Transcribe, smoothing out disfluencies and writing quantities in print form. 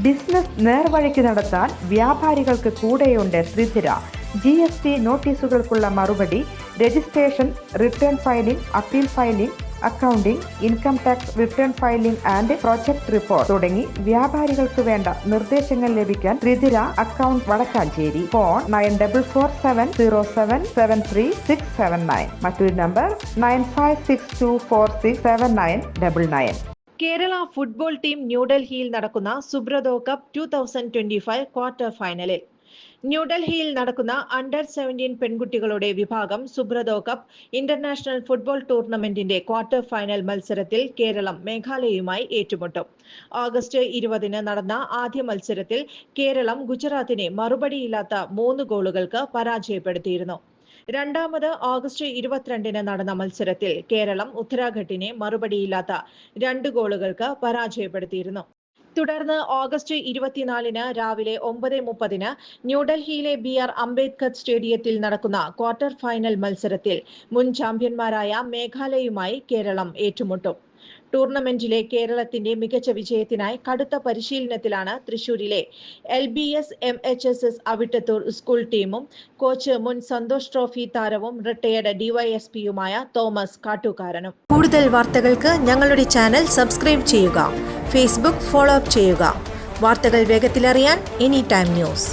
Business നേർവഴിക്ക് നടത്താൻ വ്യാപാരികൾക്ക് കൂടെയുണ്ട് ശ്രീധര. GST നോട്ടീസുകൾക്കുള്ള മറുപടി, registration, return filing, appeal filing, accounting, income tax return filing and project report തുടങ്ങി വ്യാപാരികൾക്ക് വേണ്ട നിർദ്ദേശങ്ങൾ ലഭിക്കാൻ ശ്രീധര അക്കൗണ്ട് വടക്കാഞ്ചേരി. ഫോൺ 9447077369. മറ്റൊരു നമ്പർ 9562467999. കേരള ഫുട്ബോൾ ടീം ന്യൂഡൽഹിയിൽ നടക്കുന്ന സുബ്രതോ കപ്പ് 2025 ക്വാർട്ടർ ഫൈനലിൽ. ന്യൂഡൽഹിയിൽ നടക്കുന്ന അണ്ടർ 17 പെൺകുട്ടികളുടെ വിഭാഗം സുബ്രതോ കപ്പ് ഇന്റർനാഷണൽ ഫുട്ബോൾ ടൂർണമെന്റിന്റെ ക്വാർട്ടർ ഫൈനൽ മത്സരത്തിൽ കേരളം മേഘാലയയുമായി ഏറ്റുമുട്ടും. ഓഗസ്റ്റ് 20 നടന്ന ആദ്യ മത്സരത്തിൽ കേരളം ഗുജറാത്തിനെ മറുപടിയില്ലാത്ത 3 ഗോളുകൾക്ക് പരാജയപ്പെടുത്തിയിരുന്നു. രണ്ടാമത് ഓഗസ്റ്റ് 22 നടന്ന മത്സരത്തിൽ കേരളം ഉത്തരാഖണ്ഡിനെ മറുപടിയില്ലാത്ത 2 ഗോളുകൾക്ക് പരാജയപ്പെടുത്തിയിരുന്നു. തുടർന്ന് ഓഗസ്റ്റ് 24 രാവിലെ 9:30 ന്യൂഡൽഹിയിലെ BR അംബേദ്കർ സ്റ്റേഡിയത്തിൽ നടക്കുന്ന ക്വാർട്ടർ ഫൈനൽ മത്സരത്തിൽ മുൻ ചാമ്പ്യന്മാരായ മേഘാലയയുമായി കേരളം ഏറ്റുമുട്ടും. ടൂർണമെന്റിലെ കേരളത്തിന്റെ മികച്ച വിജയത്തിനായി കടുത്ത പരിശീലനത്തിലാണ് തൃശൂരിലെ LBS MHSS അവിട്ടത്തൂർ സ്കൂൾ ടീമും കോച്ച് മുൻ സന്തോഷ് ട്രോഫി താരവും റിട്ടയർഡ് DYSPയുമായ തോമസ് കാട്ടുകാരനും. കൂടുതൽ വാർത്തകൾക്ക് ഞങ്ങളുടെ ചാനൽ സബ്സ്ക്രൈബ് ചെയ്യുക. ഫേസ്ബുക്ക് ഫോളോ അപ്പ് ചെയ്യുക. വാർത്തകൾ വേഗത്തിലറിയാൻ എനി ടൈം ന്യൂസ്.